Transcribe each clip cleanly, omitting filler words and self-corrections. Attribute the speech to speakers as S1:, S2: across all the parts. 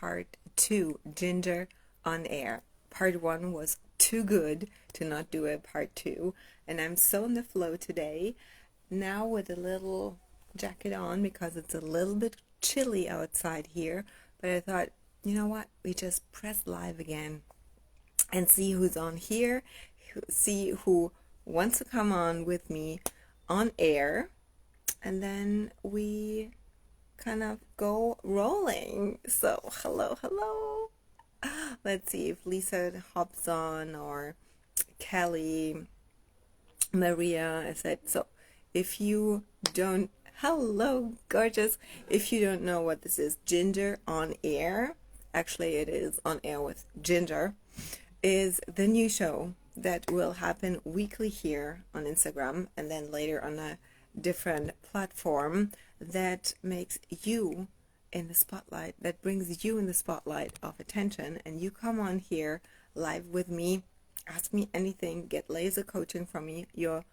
S1: part 2, Ginger on Air. Part 1 was too good to not do a part 2, and I'm so in the flow today, now with a little jacket on because it's a little bit chilly outside here, but I thought, you know what, we just press live again and see who's on here, see who wants to come on with me on air, and then we kind of go rolling. So hello. Let's see if Lisa hops on, or Kelly, Maria. I said, so if you don't, hello gorgeous, if you don't know what this is, Ginger on Air, actually it is On Air with Ginger, is the new show that will happen weekly here on Instagram and then later on a different platform that makes you in the spotlight, that brings you in the spotlight of attention, and you come on here live with me, ask me anything, get laser coaching from me, your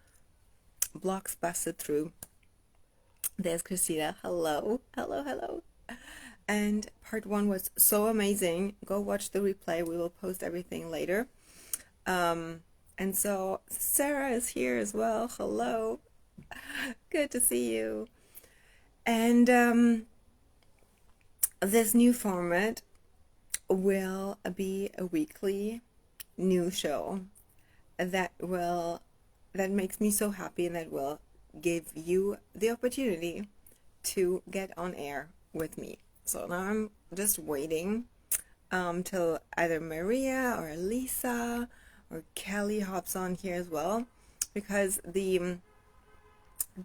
S1: blocks busted through. There's Christina. Hello. And part 1 was so amazing. Go watch the replay. We will post everything later. And so Sarah is here as well. Hello. Good to see you. And this new format will be a weekly new show that makes me so happy, and that will give you the opportunity to get on air with me. So now I'm just waiting till either Maria or Lisa or Kelly hops on here as well, because the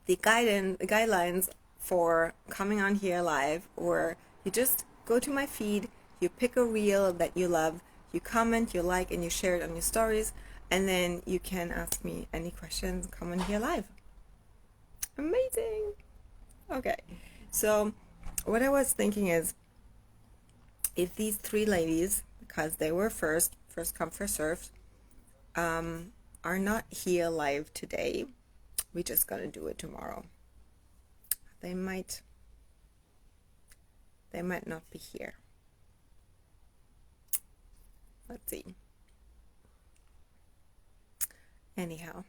S1: guidelines for coming on here live, or you just go to my feed, you pick a reel that you love, you comment, you like, and you share it on your stories, and then you can ask me any questions, come on here live. Amazing. Okay, so what I was thinking is, if these 3 ladies, because they were first come, first served, are not here live today, we're just gonna do it tomorrow. They might not be here. Let's see. Anyhow,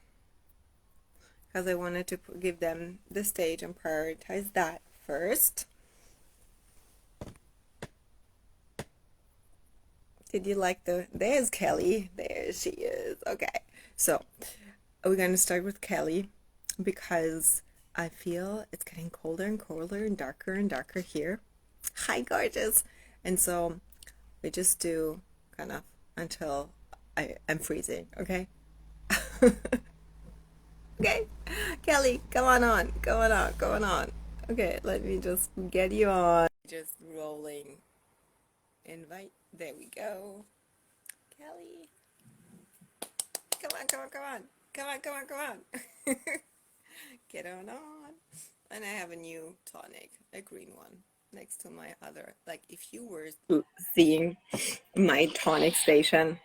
S1: because I wanted to give them the stage and prioritize that first. Did you like there's Kelly. There she is. Okay, so we're going to start with Kelly, because I feel it's getting colder and colder and darker here. Hi, gorgeous. And so we just do kind of until I'm freezing, okay? Okay, Kelly, come on. Okay, let me just get you on. Just rolling. Invite. There we go. Kelly. Come on. Get on. And I have a new tonic, a green one, next to my other. Like, if you were seeing my tonic station,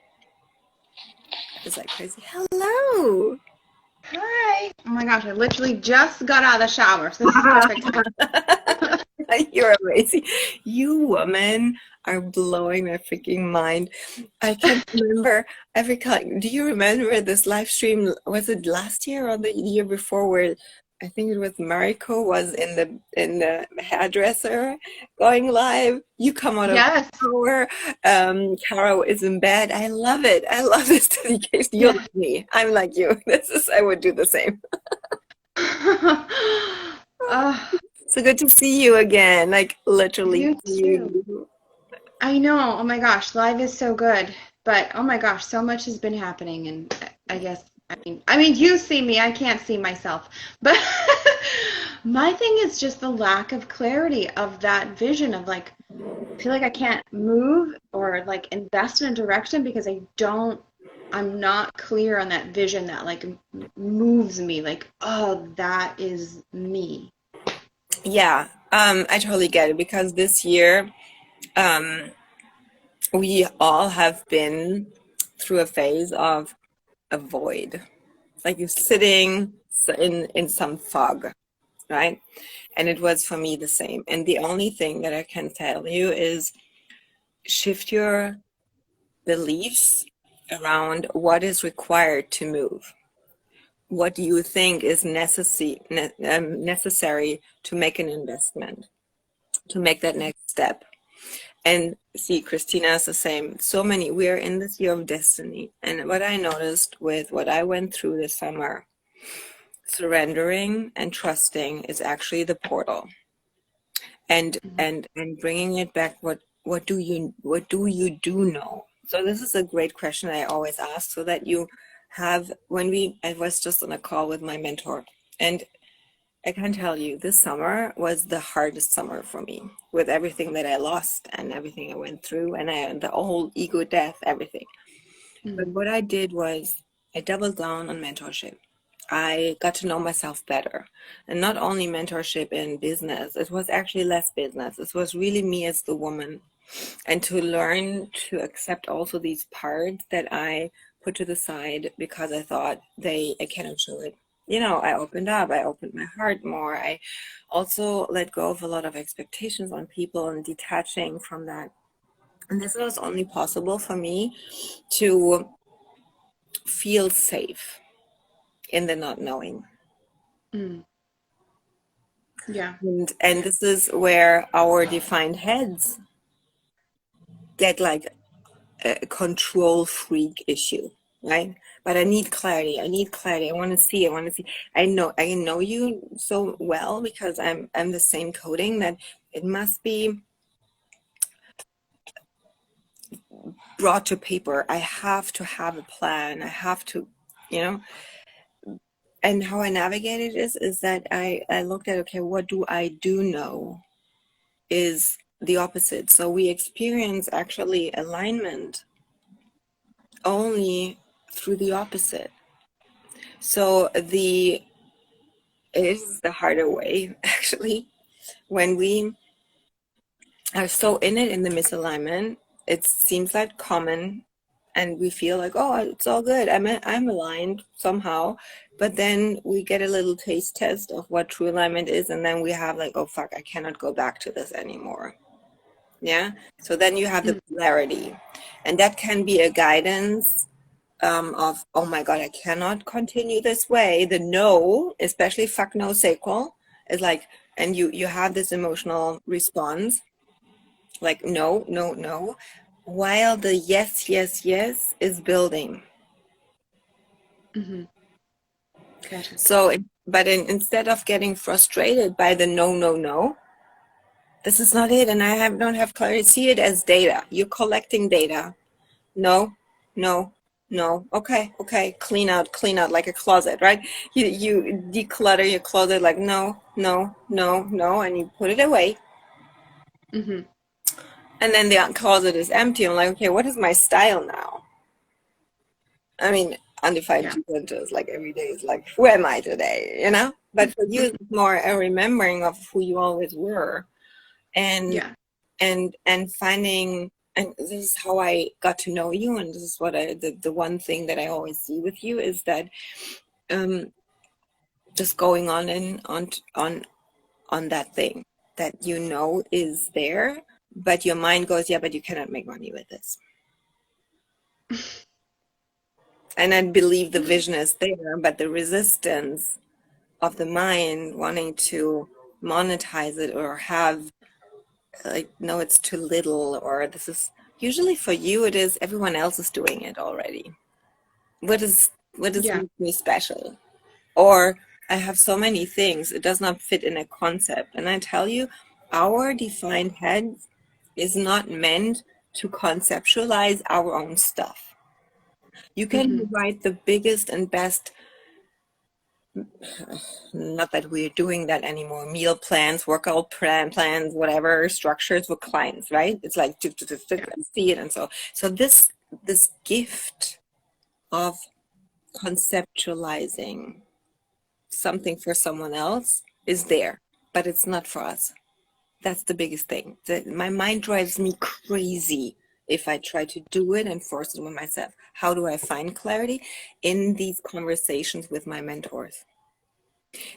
S1: it's like crazy. Hello.
S2: Hi. Oh my gosh, I literally just got out of the shower, so this is perfect time.
S1: You're amazing. You women are blowing my freaking mind. I can't remember every time. Do you remember this live stream? Was it last year or the year before, where I think it was Mariko was in the hairdresser going live? You come out of
S2: Yes.
S1: the shower. Caro is in bed. I love it. I love this dedication. You're like me. I'm like you. I would do the same. So good to see you again. Like, literally.
S2: You too. I know. Oh my gosh, live is so good. But oh my gosh, so much has been happening, and I guess I mean you see me, I can't see myself. But my thing is just the lack of clarity of that vision of, like, I feel like I can't move or like invest in a direction because I'm not clear on that vision that like moves me, like, oh, that is me.
S1: Yeah, I totally get it, because this year we all have been through a phase of a void, like you're sitting in some fog, right? And it was for me the same. And the only thing that I can tell you is shift your beliefs around what is required to move. What do you think is necessary to make an investment, to make that next step? And see, Christina is the same. So many, we are in this year of destiny. And what I noticed with what I went through this summer, surrendering and trusting is actually the portal. And bringing it back, what do you do know? So this is a great question I always ask, so that you have, I was just on a call with my mentor, and I can tell you this summer was the hardest summer for me, with everything that I lost and everything I went through, and the whole ego death, everything. But
S2: Mm-hmm.
S1: what I did was I doubled down on mentorship. I got to know myself better. And not only mentorship in business, it was actually less business. It was really me as the woman. And to learn to accept also these parts that I put to the side because I thought I cannot show it. I opened up, I opened my heart more. I also let go of a lot of expectations on people and detaching from that. And this was only possible for me to feel safe in the not knowing.
S2: Mm. Yeah.
S1: And
S2: Yeah.
S1: this is where our defined heads get like a control freak issue, right? But I need clarity. I need clarity. I want to see. I want to see. I know you so well because I'm the same coding, that it must be brought to paper. I have to have a plan. I have to, you know. And how I navigated is that I looked at, okay, what do I do know is the opposite. So we experience actually alignment only through the opposite. So it is the harder way actually. When we are so in the misalignment, it seems like common, and we feel like, oh, it's all good. I'm aligned somehow. But then we get a little taste test of what true alignment is, and then we have like, oh fuck, I cannot go back to this anymore. Yeah. So then you have the
S2: Mm.
S1: polarity, and that can be a guidance of, oh my God, I cannot continue this way. The no, especially fuck no sacral, is like, and you have this emotional response, like no, no, no, while the yes, yes, yes is building.
S2: Mm-hmm. Gotcha.
S1: So, instead of getting frustrated by the no, no, no, this is not it, and don't have clarity. See it as data. You're collecting data. No, no, no. Okay. Clean out like a closet, right? You declutter your closet, like no, no, no, no, and you put it away.
S2: Mm-hmm.
S1: And then the closet is empty. I'm like, okay, what is my style now? I mean, undefined
S2: Yeah.
S1: is like every day is like, who am I today? But for you, it's more a remembering of who you always were, and
S2: Yeah.
S1: and finding. And this is how I got to know you, and this is what the one thing that I always see with you is that um, just going on and on that thing that is there, but your mind goes, yeah, but you cannot make money with this. And I believe the vision is there, but the resistance of the mind wanting to monetize it or have, like, no, it's too little, or this is usually for you, it is everyone else is doing it already. What is
S2: Yeah.
S1: me special? Or I have so many things, it does not fit in a concept. And I tell you, our defined head is not meant to conceptualize our own stuff. You
S2: Mm-hmm.
S1: can write the biggest and best, not that we're doing that anymore, meal plans, workout plans, whatever structures with clients, right? It's like
S2: Yeah.
S1: and see it. And so this gift of conceptualizing something for someone else is there, but it's not for us. That's the biggest thing. My mind drives me crazy if I try to do it and force it with myself. How do I find clarity? In these conversations with my mentors.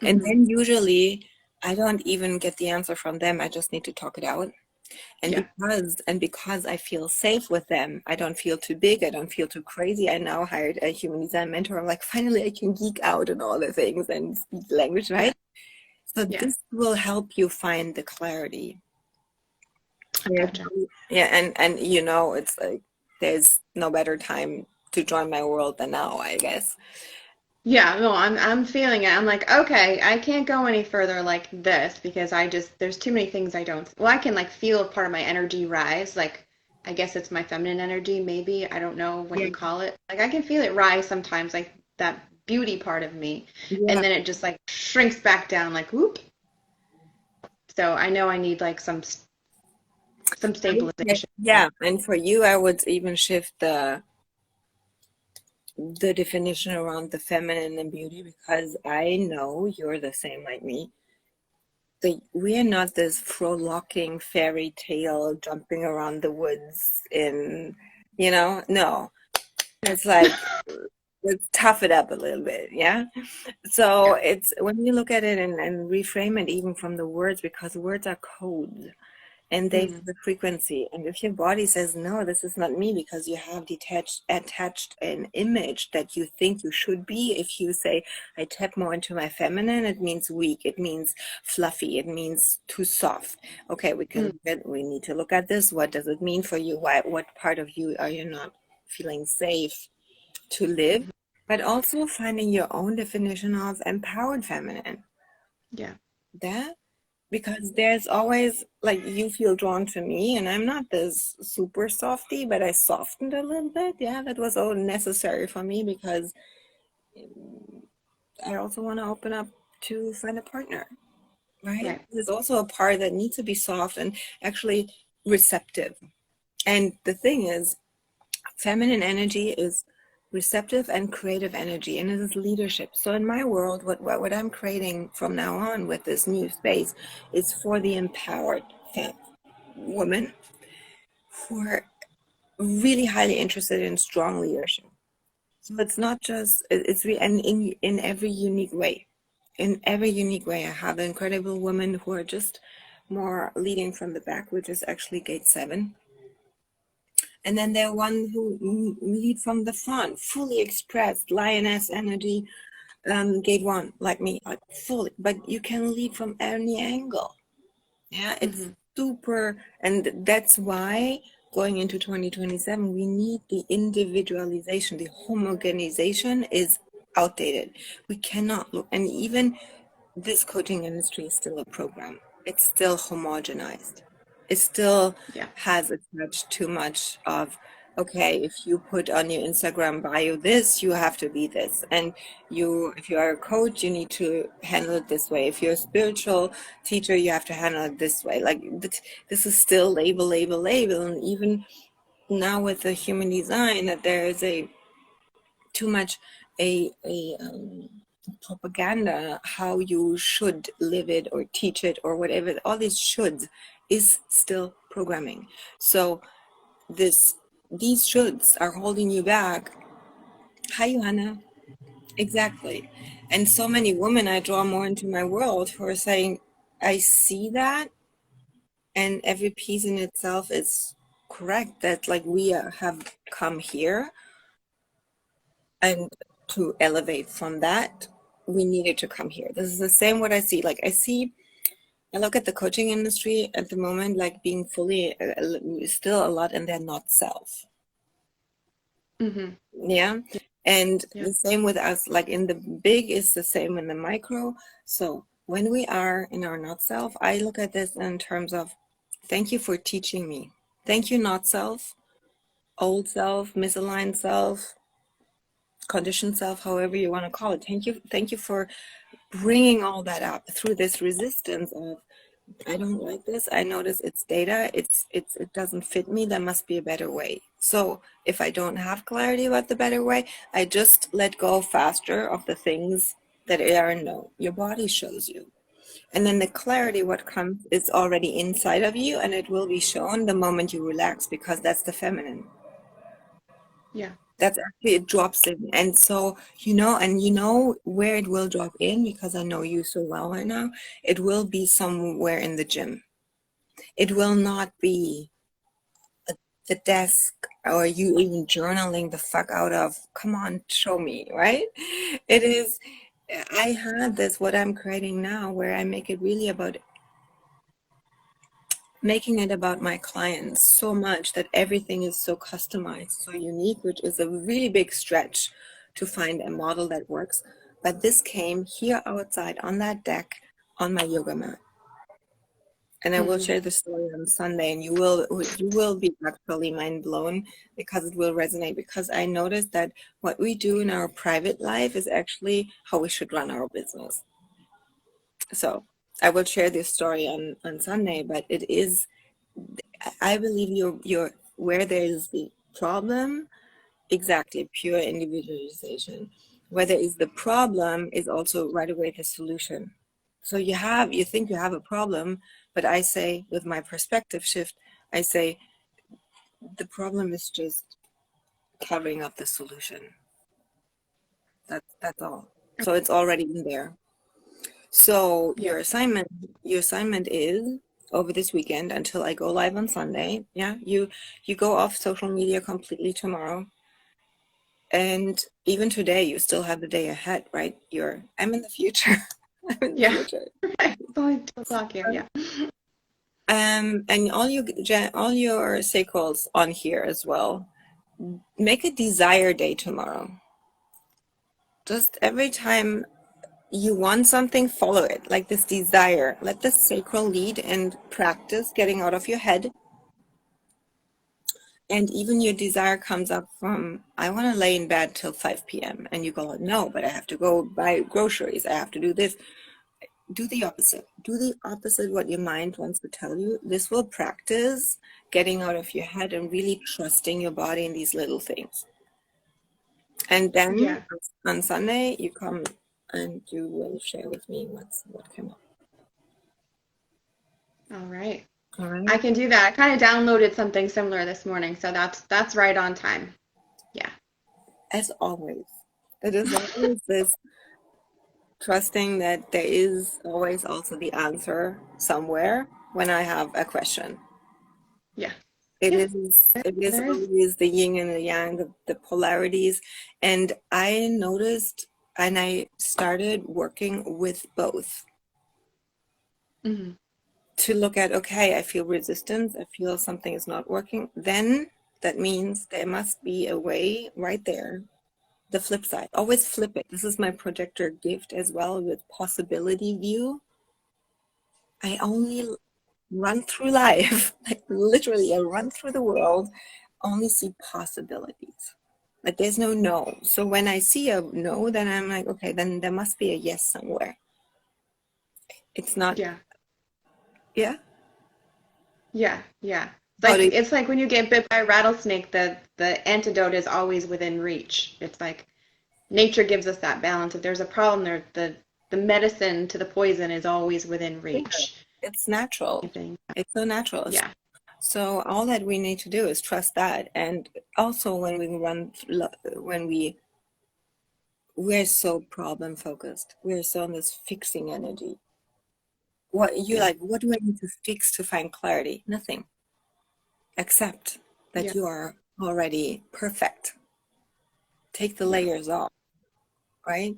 S1: And
S2: Mm-hmm.
S1: then usually I don't even get the answer from them. I just need to talk it out. And
S2: Yeah.
S1: because I feel safe with them, I don't feel too big, I don't feel too crazy. I now hired a human design mentor. I'm like, finally I can geek out and all the things and speak the language,
S2: Yeah.
S1: right? So
S2: Yeah.
S1: this will help you find the clarity.
S2: I gotcha.
S1: Yeah, and you know, it's like there's no better time to join my world than now, I guess.
S2: Yeah, no, I'm feeling it. I'm like, okay, I can't go any further like this because I just there's too many things I don't. Well, I can like feel part of my energy rise. Like I guess it's my feminine energy, maybe. I don't know what
S1: Yeah.
S2: you call it. Like I can feel it rise sometimes, like that beauty part of me, and
S1: Yeah.
S2: then it just like shrinks back down, like whoop. So I know I need like some stabilization.
S1: Yeah, and for you, I would even shift the definition around the feminine and beauty because I know you're the same like me. We are not this frolicking fairy tale jumping around the woods no. It's like let's tough it up a little bit, yeah? So
S2: Yeah.
S1: it's when you look at it and reframe it even from the words, because words are codes and they
S2: Mm,
S1: have a frequency. And if your body says, no, this is not me, because you have attached an image that you think you should be, if you say, I tap more into my feminine, it means weak, it means fluffy, it means too soft. Okay,
S2: mm,
S1: we need to look at this. What does it mean for you? What part of you are you not feeling safe to live?
S2: mhm.
S1: But also finding your own definition of empowered feminine.
S2: Yeah.
S1: That because there's always like you feel drawn to me and I'm not this super softy, but I softened a little bit. Yeah, that was all necessary for me because I also want to open up to find a partner, right?
S2: Right.
S1: There's also a part that needs to be soft and actually receptive. And the thing is, feminine energy is receptive and creative energy, and it is leadership. So in my world, what I'm creating from now on with this new space is for the empowered woman who are really highly interested in strong leadership. So it's not just and in every unique way. In every unique way, I have incredible women who are just more leading from the back, which is actually gate 7. And then there are one who lead from the front, fully expressed lioness energy, gate 1, like me, like fully. But you can lead from any angle. Yeah, it's
S2: Hmm.
S1: super, and that's why going into 2027, we need the individualization, the homogenization is outdated. We cannot look, and even this coaching industry is still a program. It's still homogenized. It still
S2: Yeah.
S1: has attached too much of, okay, if you put on your Instagram bio this, you have to be this. And if you are a coach, you need to handle it this way. If you're a spiritual teacher, you have to handle it this way. Like this is still label, label, label. And even now with the human design, that there is a too much a propaganda how you should live it or teach it or whatever. All these shoulds is still programming. So these shoulds are holding you back. Hi, Johanna. Exactly. And so many women I draw more into my world who are saying, I see that, and every piece in itself is correct. That like we have come here, and to elevate from that, we needed to come here. This is the same what I see. Like I look at the coaching industry at the moment, like being fully still a lot in their not self.
S2: Hmm.
S1: Yeah. And
S2: Yeah.
S1: the same with us, like in the big is the same in the micro. So when we are in our not self, I look at this in terms of thank you for teaching me. Thank you, not self, old self, misaligned self, conditioned self, however you want to call it. Thank you for bringing all that up through this resistance of I don't like this, I notice it's data, it doesn't fit me, there must be a better way. So if I don't have clarity about the better way, I just let go faster of the things that are no, your body shows you. And then the clarity what comes is already inside of you, and it will be shown the moment you relax, because that's the feminine.
S2: Yeah.
S1: That's actually it drops in. And so and you know where it will drop in, because I know you so well right now. It will be somewhere in the gym. It will not be the desk or you even journaling the fuck out of, come on, show me, right? It is, I had this, what I'm creating now, where I make it really about making it about my clients so much that everything is so customized, so unique, which is a really big stretch to find a model that works. But this came here outside on that deck on my yoga mat. And I will
S2: Mm-hmm.
S1: share the story on Sunday, and you will be actually mind blown because it will resonate. Because I noticed that what we do in our private life is actually how we should run our business. So I will share this story on Sunday, but it is, I believe you're where there is the problem, exactly, pure individualization. Where there is the problem is also right away the solution. So you think you have a problem, but I say with my perspective shift, I say the problem is just covering up the solution. That's all. So it's already in there. So
S2: Yeah.
S1: your assignment is over this weekend until I go live on Sunday. Yeah, you go off social media completely tomorrow. And even today, you still have the day ahead, right? I'm in the future. I'm in the
S2: Yeah.
S1: future.
S2: Right. It's only 2 o'clock here. Yeah.
S1: And all your stakeholders on here as well. Make a desire day tomorrow. Just every time you want something, follow it. Like this desire. Let the sacral lead and practice getting out of your head. And even your desire comes up from, I want to lay in bed till 5 p.m. And you go, no, but I have to go buy groceries. I have to do this. Do the opposite. Do the opposite what your mind wants to tell you. This will practice getting out of your head and really trusting your body in these little things. And then
S2: Yeah.
S1: on Sunday, you come and you will share with me what came up.
S2: All right.
S1: All right.
S2: I can do that. I kind of downloaded something similar this morning, so that's right on time. Yeah.
S1: As always, it is always this trusting that there is always also the answer somewhere when I have a question.
S2: Yeah.
S1: It
S2: Yeah.
S1: is it is
S2: There is.
S1: always the yin and the yang, the polarities. And I noticed and I started working with both
S2: Mm-hmm.
S1: to look at, okay, I feel resistance, I feel something is not working. Then that means there must be a way right there. The flip side. Always flip it. This is my projector gift as well with possibility view. I only run through life, like literally, I run through the world, only see possibilities. Like there's no no. So when I see a no, then I'm like, okay, then there must be a yes somewhere. It's not,
S2: Yeah.
S1: yeah.
S2: Yeah. Yeah.
S1: How do you,
S2: It's like when you get bit by a rattlesnake, the antidote is always within reach. It's like nature gives us that balance. If there's a problem there, the medicine to the poison is always within
S1: yeah,
S2: reach.
S1: it's natural.
S2: Same thing.
S1: It's so natural.
S2: Yeah.
S1: So all that we need to do is trust that. And also when we when we're so problem focused, we're so in this fixing energy. What you
S2: Yeah.
S1: like, what do I need to fix to find clarity? Nothing. Accept
S2: Yeah.
S1: that you are already perfect. Take the
S2: Yeah.
S1: layers off, right?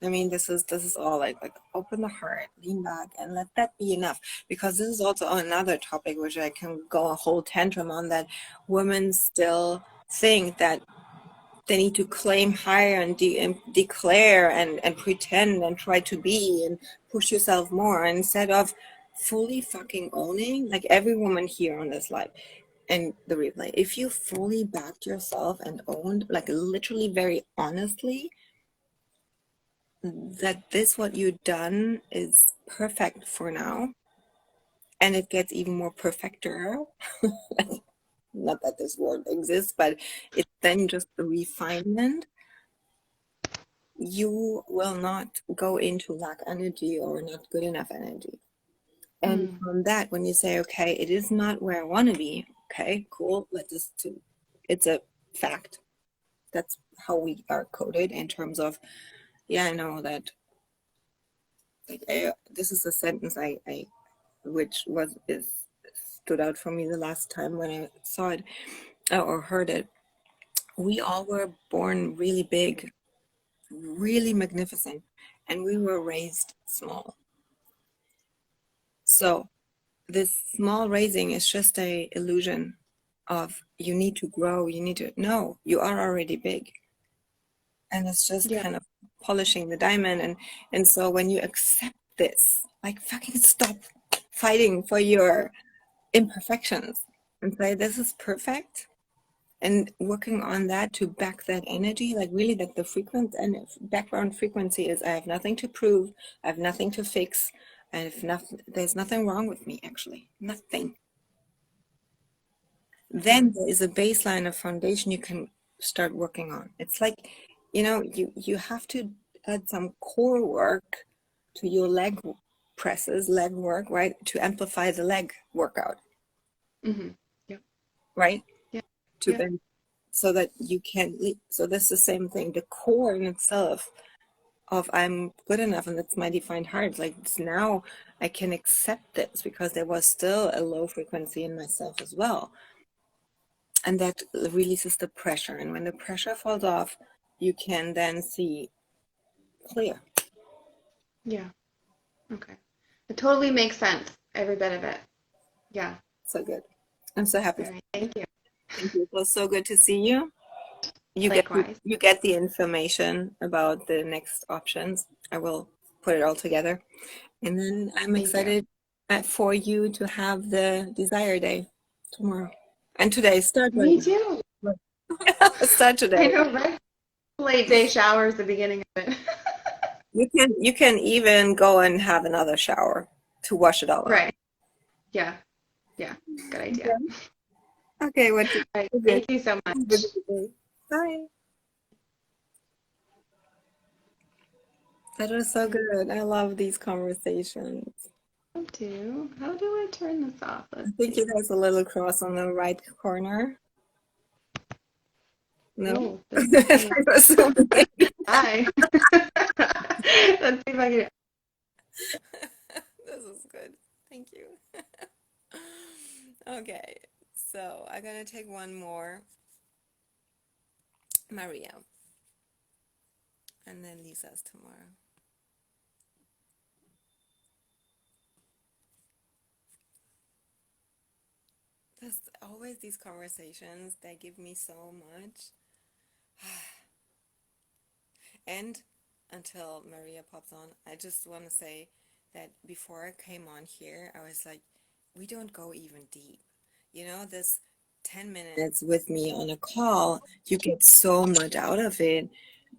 S1: I mean, this is all like open the heart, lean back, and let that be enough. Because this is also another topic which I can go a whole tantrum on, that women still think that they need to claim higher and declare and pretend and try to be and push yourself more instead of fully fucking owning, like every woman here on this life and the replay, if you fully backed yourself and owned, like literally very honestly, that this what you've done is perfect for now, and it gets even more perfecter. Not that this word exists, but it's then just a refinement. You will not go into lack energy or not good enough energy. And
S2: Mm.
S1: from that, when you say, okay, it is not where I want to be, okay, cool, it's a fact. That's how we are coded in terms of, yeah, I know that, like, this is a sentence I which is stood out for me the last time when I saw it or heard it. We all were born really big, really magnificent, and we were raised small. So this small raising is just a illusion of you need to grow, you need to, no, you are already big. And it's just
S2: Yeah.
S1: kind of polishing the diamond. And so when you accept this, like fucking stop fighting for your imperfections and say, this is perfect. And working on that to back that energy, like really that the frequency and background frequency is, I have nothing to prove, I have nothing to fix, and if nothing, there's nothing wrong with me, actually, nothing. Then there is a baseline of foundation you can start working on. It's like, you have to add some core work to your leg presses, leg work, right? To amplify the leg workout,
S2: Mm-hmm. Yep.
S1: right?
S2: Yeah.
S1: To
S2: Yeah.
S1: then, so that you can, so that's the same thing. The core in itself of I'm good enough and that's my defined heart. Like now I can accept this because there was still a low frequency in myself as well. And that releases the pressure. And when the pressure falls off, you can then see clear.
S2: Yeah. Okay. It totally makes sense. Every bit of it. Yeah.
S1: So good. I'm so happy.
S2: All right. Thank you.
S1: Thank you. It was so good to see you. You
S2: Likewise.
S1: get the information about the next options. I will put it all together. And then I'm
S2: Thank you.
S1: excited for you to have the desire day tomorrow. And today, start right
S2: Me too.
S1: now. Start today.
S2: I know, right? Late day showers, the beginning of it.
S1: You can even go and have another shower to wash it all out.
S2: Right. Yeah. Yeah. Good idea.
S1: Okay,
S2: All right. Thank you so much.
S1: Bye. That was so good. I love these conversations.
S2: How do I turn this off?
S1: I think it has a little cross on the right corner. No.
S2: Oh, that
S1: was so big.
S2: Hi. Let's see if I can.
S1: This is good. Thank you. Okay, so I'm gonna take one more. Maria. And then Lisa's tomorrow. There's always these conversations that give me so much. And until Maria pops on, I just want to say that before I came on here, I was like, we don't go even deep. This 10 minutes with me on a call, you get so much out of it.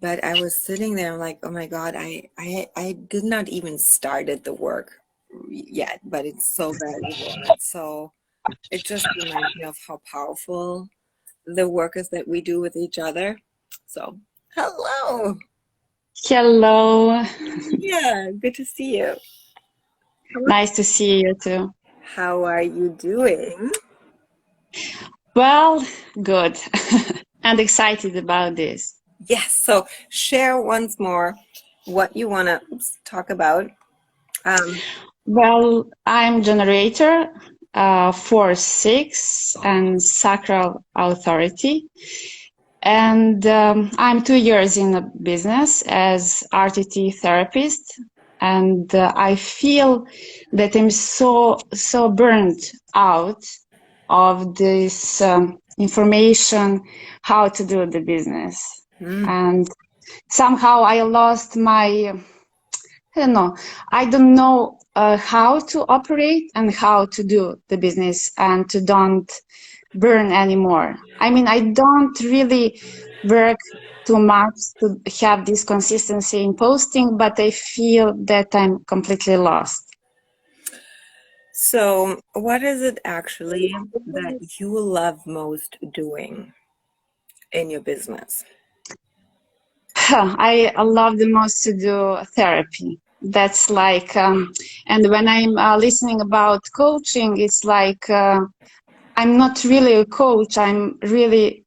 S1: But I was sitting there like, oh my God, I did not even started the work yet, but it's so valuable. So it just reminds me of how powerful the work is that we do with each other. So, hello.
S3: Hello.
S1: Yeah, good to see you.
S3: Nice to see you too.
S1: How are you doing?
S3: Well, good. And excited about this.
S1: Yes, so share once more what you want to talk about.
S3: Well, I'm generator, 4/6 and sacral authority. And I'm 2 years in the business as RTT therapist. And I feel that I'm so burnt out of this information, how to do the business. And somehow I lost my, I don't know how to operate and how to do the business and to don't burn anymore. I mean, I don't really work too much to have this consistency in posting, but I feel that I'm completely lost.
S1: So, what is it actually that you love most doing in your business?
S3: I love the most to do therapy. That's like, and when I'm listening about coaching, it's like I'm not really a coach. I'm really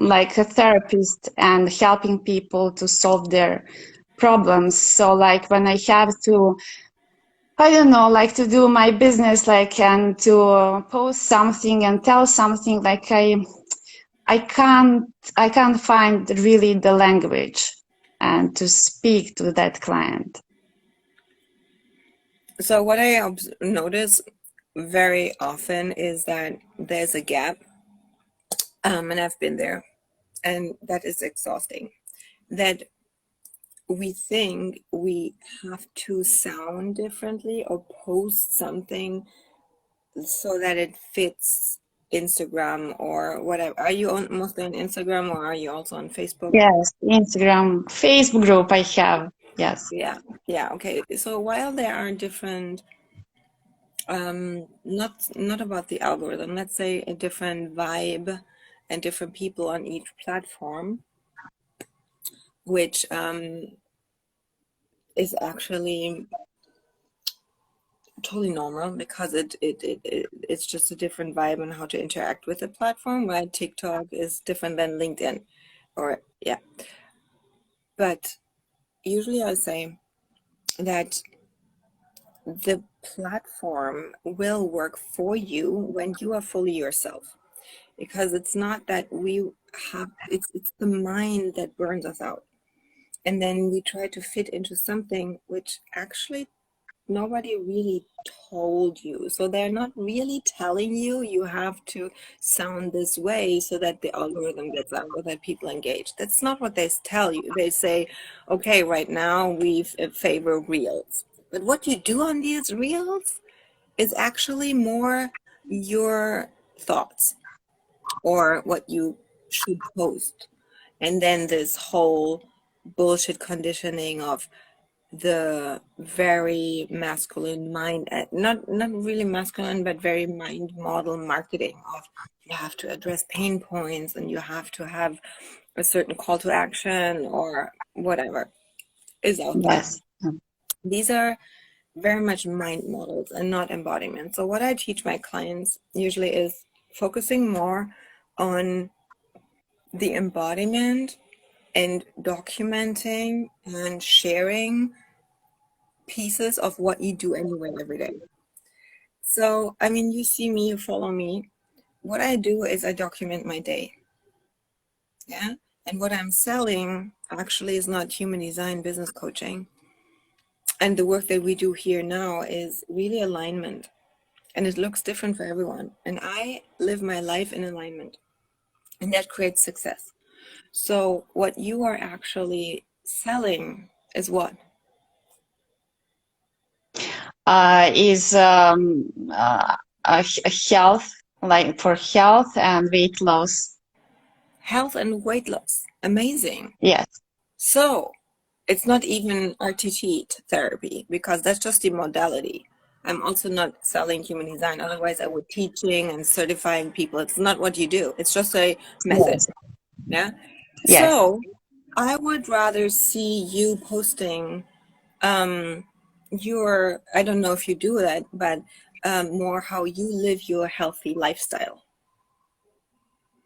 S3: like a therapist and helping people to solve their problems. So like when I have to I don't know, like to do my business, like, and to post something and tell something, like I can't find really the language and to speak to that client.
S1: So what I notice very often is that there's a gap, and I've been there, and that is exhausting. That we think we have to sound differently or post something so that it fits Instagram or whatever. Are you mostly on Instagram, or are you also on Facebook?
S3: Yes, Instagram, Facebook group I have. Yes.
S1: Yeah, okay. So while there are different, not about the algorithm, let's say a different vibe and different people on each platform, which is actually totally normal, because it's just a different vibe on how to interact with the platform, right? TikTok is different than LinkedIn, or yeah. But usually I say that the platform will work for you when you are fully yourself, because it's not that we have, it's the mind that burns us out, and then we try to fit into something which actually nobody really told you. So they're not really telling you you have to sound this way so that the algorithm gets out or that people engage. That's not what they tell you. They say, okay, right now we favor reels. But what you do on these reels is actually more your thoughts or what you should post. And then this whole bullshit conditioning of the very masculine mind, not really masculine, but very mind model marketing of you have to address pain points and you have to have a certain call to action or whatever is out there.
S3: Yes.
S1: These are very much mind models and not embodiment. So what I teach my clients usually is focusing more on the embodiment and documenting and sharing pieces of what you do anyway every day. So, I mean, you see me, you follow me. What I do is I document my day. Yeah. And what I'm selling actually is not human design business coaching. And the work that we do here now is really alignment. And it looks different for everyone. And I live my life in alignment. And that creates success. So, what you are actually selling is what?
S3: Is a health, like for health and weight loss.
S1: Health and weight loss. Amazing.
S3: Yes.
S1: So, it's not even RTT therapy, because that's just the modality. I'm also not selling human design. Otherwise, I would teaching and certifying people. It's not what you do. It's just a method.
S3: Yes.
S1: Yeah.
S3: Yes.
S1: So I would rather see you posting your, I don't know if you do that, but more how you live your healthy lifestyle.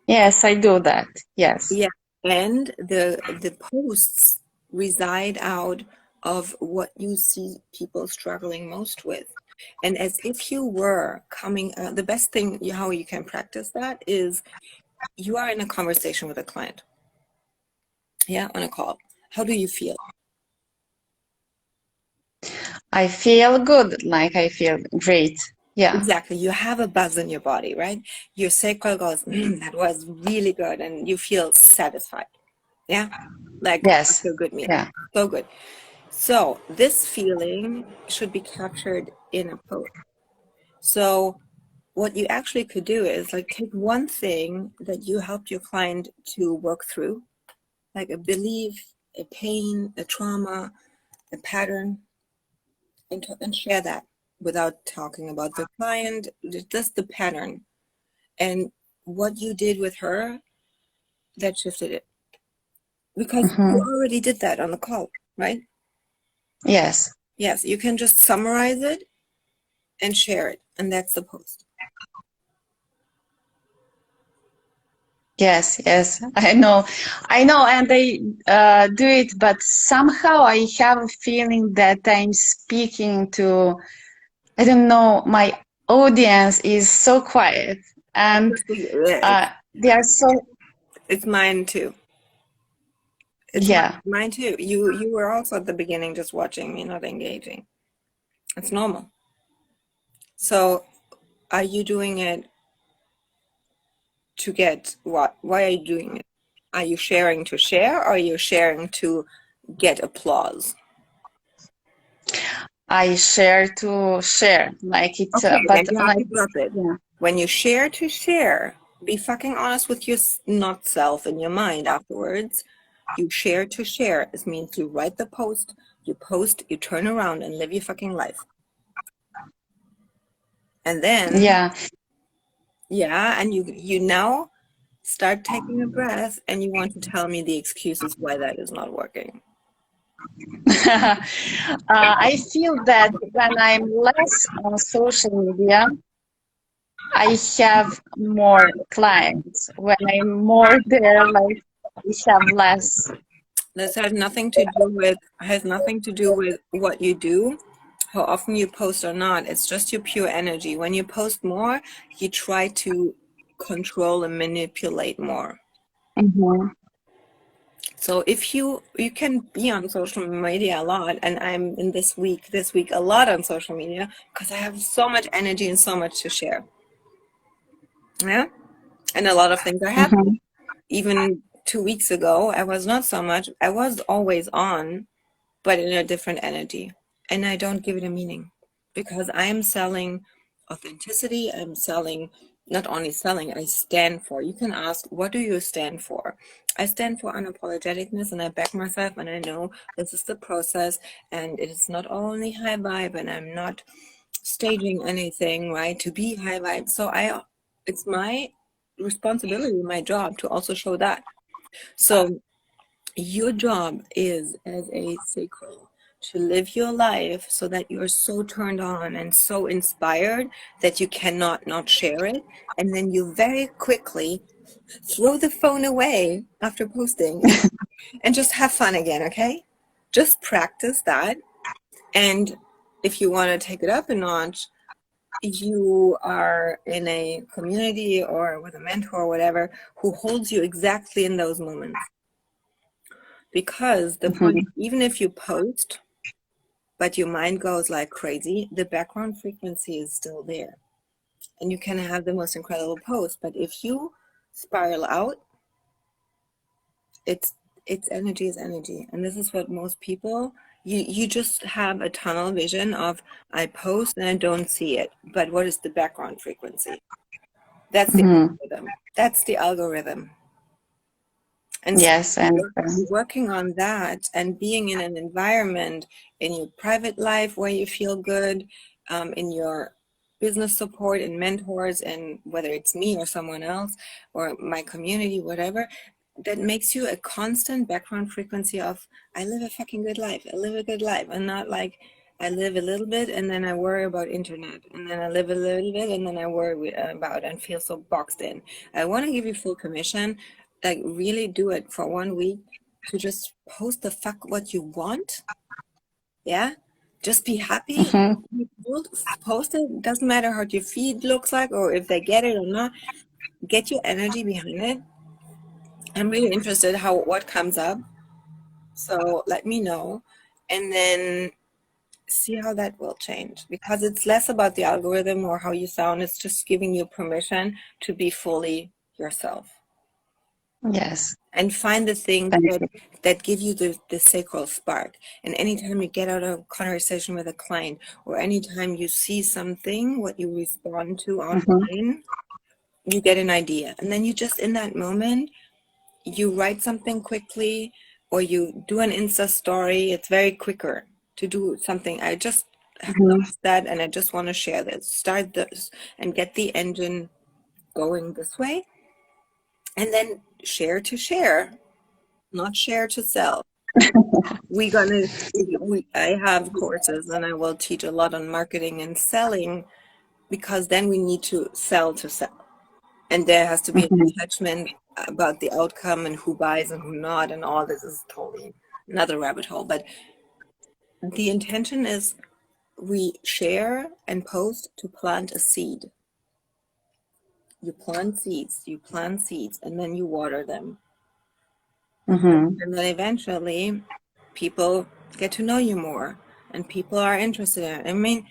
S3: Yes, I do that. Yes.
S1: Yeah. And the posts reside out of what you see people struggling most with. And as if you were coming, the best thing how you can practice that is you are in a conversation with a client. Yeah, on a call. How do you feel?
S3: I feel good, like I feel great. Yeah.
S1: Exactly. You have a buzz in your body, right? Your sacral goes, that was really good, and you feel satisfied. Yeah, like
S3: Yes.
S1: feel good meal.
S3: Yeah.
S1: So good. So this feeling should be captured in a post. So what you actually could do is like take one thing that you helped your client to work through, like a belief, a pain, a trauma, a pattern, and share that without talking about the client, just the pattern. And what you did with her, that shifted it. Because you already did that on the call, right?
S3: Yes.
S1: Yes, you can just summarize it and share it. And that's the post.
S3: Yes, yes, I know, and I do it, but somehow I have a feeling that I'm speaking to I don't know, my audience is so quiet, and they are so,
S1: it's mine too. It's
S3: yeah.
S1: mine too. You were also at the beginning just watching me, not engaging. It's normal. So are you doing it to get what? Why are you doing it? Are you sharing to share, or are you sharing to get applause?
S3: I share to share, like it's,
S1: Okay, then
S3: but
S1: you have
S3: like,
S1: to drop it.
S3: yeah.
S1: When you share to share, be fucking honest with your not self in your mind afterwards. You share to share. This means you write the post, you post, you turn around and live your fucking life. And then,
S3: Yeah.
S1: yeah, and you now start taking a breath and you want to tell me the excuses why that is not working.
S3: I feel that when I'm less on social media, I have more clients. When I'm more there, like I have less.
S1: This has nothing to do with what you do, how often you post or not. It's just your pure energy. When you post more, you try to control and manipulate more.
S3: Mm-hmm.
S1: So if you can be on social media a lot, and I'm in this week a lot on social media because I have so much energy and so much to share. Yeah, and a lot of things are happening.
S3: Mm-hmm.
S1: Even 2 weeks ago, I was not so much. I was always on, but in a different energy. And I don't give it a meaning because I am selling authenticity. I'm selling, not only selling, I stand for. You can ask, what do you stand for? I stand for unapologeticness, and I back myself, and I know this is the process, and it is not only high vibe, and I'm not staging anything, right, to be high vibe. So it's my responsibility, my job to also show that. So your job is, as a sacral, to live your life so that you're so turned on and so inspired that you cannot not share it. And then you very quickly throw the phone away after posting and just have fun again, okay? Just practice that. And if you want to take it up a notch, you are in a community or with a mentor or whatever who holds you exactly in those moments. Because the
S3: Mm-hmm.
S1: point, even if you post, but your mind goes like crazy, the background frequency is still there. And you can have the most incredible post. But if you spiral out, it's energy is energy. And this is what most people, you just have a tunnel vision of, I post and I don't see it. But what is the background frequency? That's the
S3: Mm-hmm.
S1: algorithm. That's the algorithm. And so
S3: Yes, and
S1: working on that and being in an environment in your private life where you feel good, in your business support and mentors, and whether it's me or someone else or my community, whatever, that makes you a constant background frequency of, I live a fucking good life. I live a good life. And not like, I live a little bit and then I worry about internet. And then I live a little bit and then I worry about and feel so boxed in. I want to give you full commission. Like, really do it for 1 week to just post the fuck what you want. Yeah. Just be happy.
S3: mm-hmm.
S1: Post it. Doesn't matter how your feed looks like or if they get it or not. Get your energy behind it. I'm really interested what comes up. So let me know. And then see how that will change, because it's less about the algorithm or how you sound. It's just giving you permission to be fully yourself.
S3: Yes,
S1: And find the things
S3: thank you.
S1: that give you the sacral spark. And anytime you get out of a conversation with a client, or anytime you see something, what you respond to
S3: Mm-hmm.
S1: online, you get an idea. And then you just, in that moment, you write something quickly, or you do an Insta story. It's very quicker to do something. I just have
S3: Mm-hmm.
S1: noticed that, and I just want to share this. Start this and get the engine going this way. And then share to share, not share to sell. I have courses and I will teach a lot on marketing and selling, because then we need to sell to sell. And there has to be an
S3: Mm-hmm.
S1: attachment about the outcome and who buys and who not, and all this is totally another rabbit hole. But the intention is we share and post to plant a seed. You plant seeds, and then you water them.
S3: Mm-hmm.
S1: And then eventually people get to know you more and people are interested in it. I mean,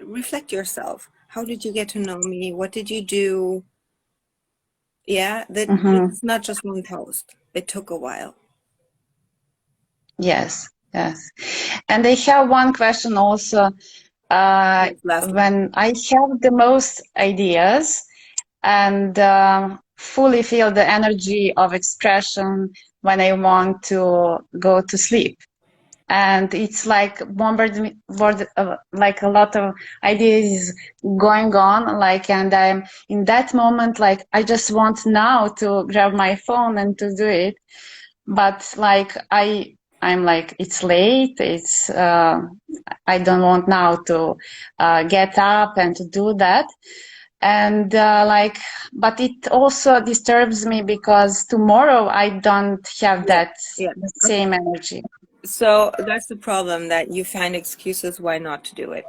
S1: reflect yourself. How did you get to know me? What did you do? Yeah,
S3: Mm-hmm.
S1: it's not just one post. It took a while.
S3: Yes, yes. And I have one question also.
S1: Yes, last one.
S3: When I have the most ideas and fully feel the energy of expression when I want to go to sleep. And it's like like a lot of ideas going on, like, and I'm in that moment, like, I just want now to grab my phone and to do it. But like, I'm like, it's late, I don't want now to get up and to do that. And like, but it also disturbs me because tomorrow I don't have
S1: Yeah,
S3: that
S1: yeah.
S3: the same energy.
S1: So that's the problem, that you find excuses why not to do it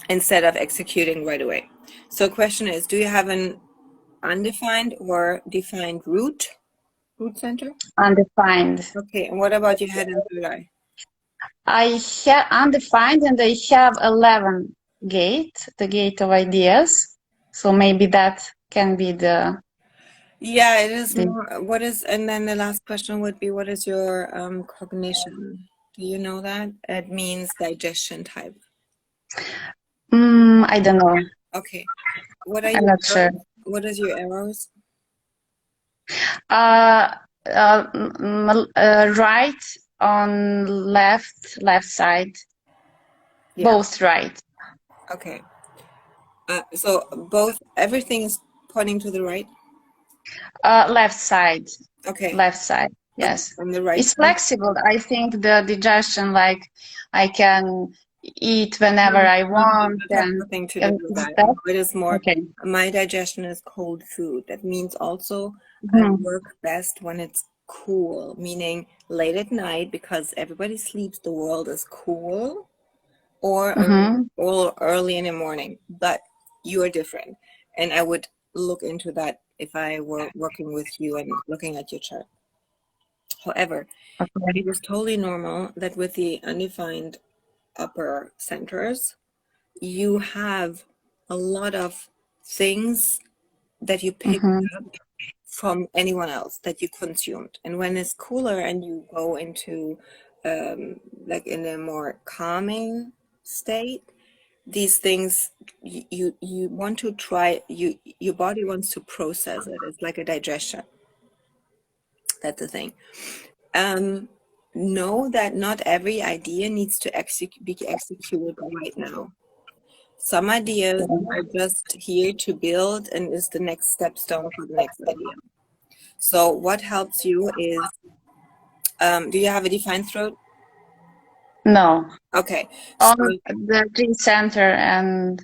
S1: instead of executing right away. So question is, do you have an undefined or defined root center?
S3: Undefined.
S1: Okay, and what about your head and third eye?
S3: I have undefined, and I have 11 gate, the gate of ideas. So maybe that can be
S1: Yeah, it is
S3: the
S1: more, what is, and then the last question would be, what is your cognition? Do you know that? It means digestion type.
S3: I don't know.
S1: Okay. What are
S3: I'm
S1: your
S3: not sure.
S1: arrows? What is your arrows?
S3: Uh, right on left side,
S1: Yeah.
S3: both right.
S1: Okay. So both, everything is pointing to the right?
S3: Left side,
S1: Okay.
S3: left side.
S1: Okay.
S3: Yes,
S1: On the right
S3: it's
S1: side?
S3: flexible. I think the digestion, like, I can eat whenever
S1: No,
S3: I
S1: no,
S3: want,
S1: that has
S3: and
S1: nothing to do with
S3: is
S1: that.
S3: that
S1: It is more,
S3: okay?
S1: my digestion is cold food. That means also I
S3: Mhm.
S1: work best when it's cool, meaning late at night because everybody sleeps, the world is cool,
S3: Mm-hmm.
S1: or early in the morning. But you are different. And I would look into that if I were working with you and looking at your chart. However,
S3: Okay.
S1: it is totally normal that with the undefined upper centers, you have a lot of things that you picked
S3: Mm-hmm.
S1: up from anyone else that you consumed. And when it's cooler and you go into like in a more calming state, these things you want to try, your body wants to process it. It's like a digestion. That's the thing. Know that not every idea needs to be executed right now. Some ideas are just here to build and is the next stepstone for the next idea. So what helps you is, do you have a defined throat?
S3: No,
S1: Okay, so
S3: on the G center and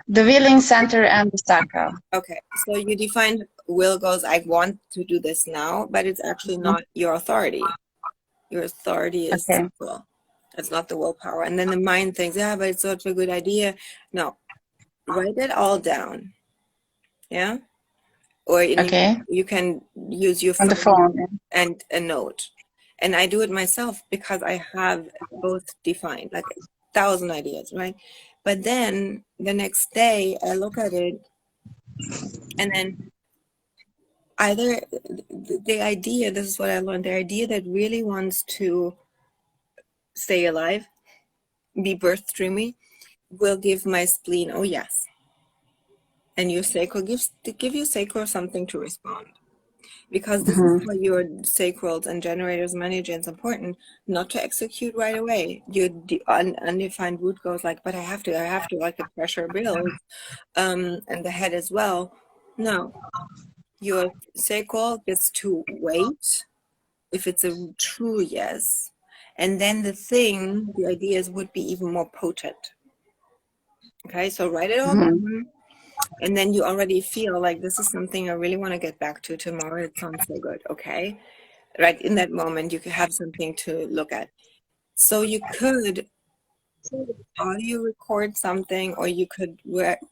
S3: the willing center and the sacral.
S1: okay, so you defined will goes, I want to do this now, but it's actually
S3: Mhm.
S1: not your authority. Your authority is
S3: Okay.
S1: sacral. It's not the willpower. And then the mind thinks, yeah, but it's such a good idea. No, write it all down. Yeah. Or
S3: Okay.
S1: you can use your
S3: On the
S1: phone
S3: phone.
S1: and a note. And I do it myself because I have both defined, like 1,000 ideas, right? But then the next day I look at it, and then either the idea, this is what I learned, the idea that really wants to stay alive, be birth dreamy, will give my spleen, oh yes. And your sacral give your sacral something to respond. Because this is
S3: Mm-hmm.
S1: for your sacrals and generators, managens, important not to execute right away. Your undefined root goes like, but I have to, like the pressure builds, and the head as well. No, your sacral gets to wait if it's a true yes, and then the ideas would be even more potent. Okay, so write it all
S3: Mm-hmm.
S1: down. And then you already feel like this is something I really want to get back to tomorrow. It sounds so good. Okay. Right in that moment, you could have something to look at. So you could audio record something, or you could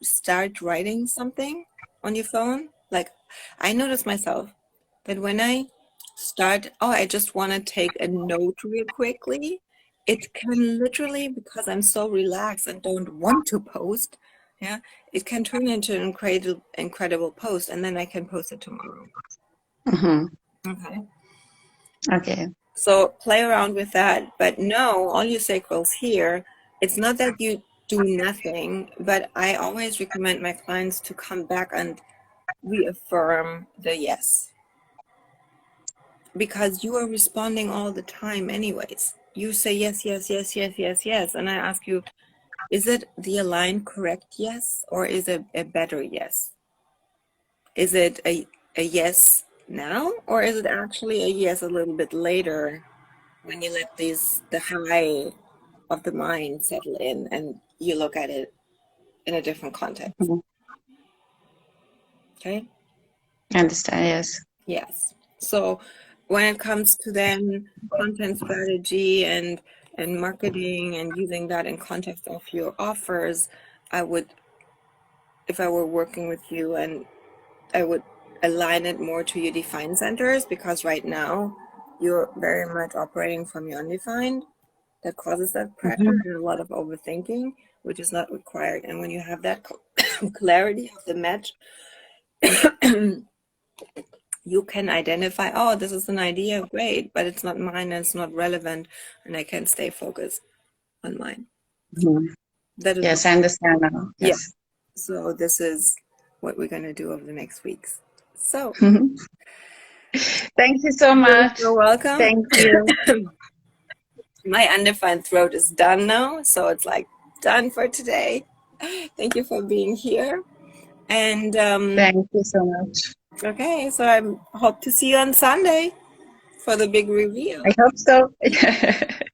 S1: start writing something on your phone. Like, I notice myself that when I start, oh, I just want to take a note real quickly, it can literally, because I'm so relaxed and don't want to post, yeah, it can turn into an incredible post, and then I can post it tomorrow.
S3: Mm-hmm.
S1: Okay.
S3: Okay.
S1: So play around with that, but no, all you sacrals here, it's not that you do nothing, but I always recommend my clients to come back and reaffirm the yes. Because you are responding all the time anyways. You say yes, yes, yes, yes, yes, yes. And I ask you, is it the aligned correct yes, or is it a better yes? Is it a yes now, or is it actually a yes a little bit later when you let the high of the mind settle in and you look at it in a different context?
S3: Mhm.
S1: Okay?
S3: I understand, yes.
S1: Yes. So when it comes to then content strategy and marketing and using that in context of your offers, I would, if I were working with you, and I would align it more to your defined centers, because right now you're very much operating from your undefined. That causes that pressure and a lot of overthinking, which is not required. And when you have that clarity of the match, you can identify, oh, this is an idea, great, but it's not mine and it's not relevant, and I can stay focused on mine.
S3: Mhm.
S1: That is
S3: Yes, I understand now.
S1: yeah.
S3: Yes.
S1: So this is what we're going to do over the next weeks. So
S3: Thank you so much.
S1: you're welcome.
S3: Thank you.
S1: My undefined throat is done now, so it's like done for today. Thank you for being here. And
S3: Thank you so much.
S1: okay, so I hope to see you on Sunday for the big reveal.
S3: I hope so.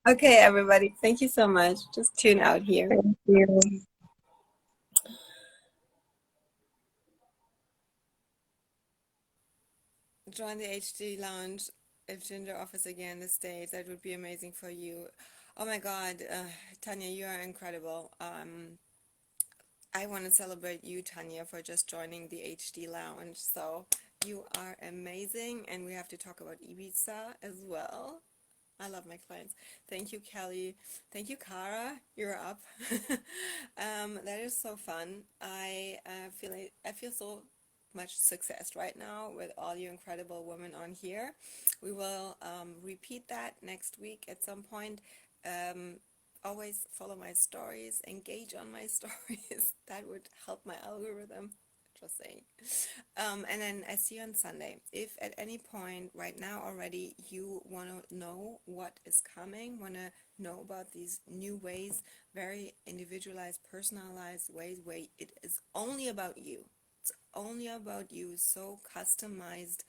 S1: Okay, everybody, thank you so much. Just tune out here.
S3: Thank you.
S1: Join the HD Lounge if Ginger offers again the stage. That would be amazing for you. Oh my God, Tanya, you are incredible. I want to celebrate you, Tanya, for just joining the HD Lounge. So you are amazing, and we have to talk about Ibiza as well. I love my clients. Thank you, Kelly. Thank you, Cara. You're up. That is so fun. I feel so much success right now with all you incredible women on here. We will repeat that next week at some point. Um, Always follow my stories, engage on my stories. That would help my algorithm. Just saying. And then I see you on Sunday. If at any point right now already you want to know what is coming, want to know about these new ways, very individualized, personalized ways where it is only about you. It's only about you, so customized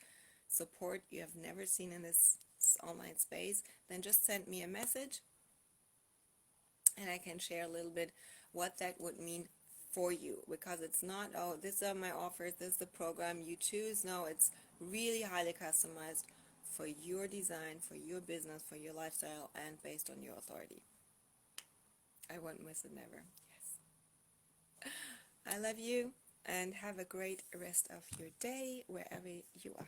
S1: support you have never seen in this online space, then just send me a message and I can share a little bit what that would mean for you, because it's not, oh, these are my offers, this is the program you choose. No, it's really highly customized for your design, for your business, for your lifestyle, and based on your authority. I won't miss it, never. Yes. I love you, and have a great rest of your day wherever you are.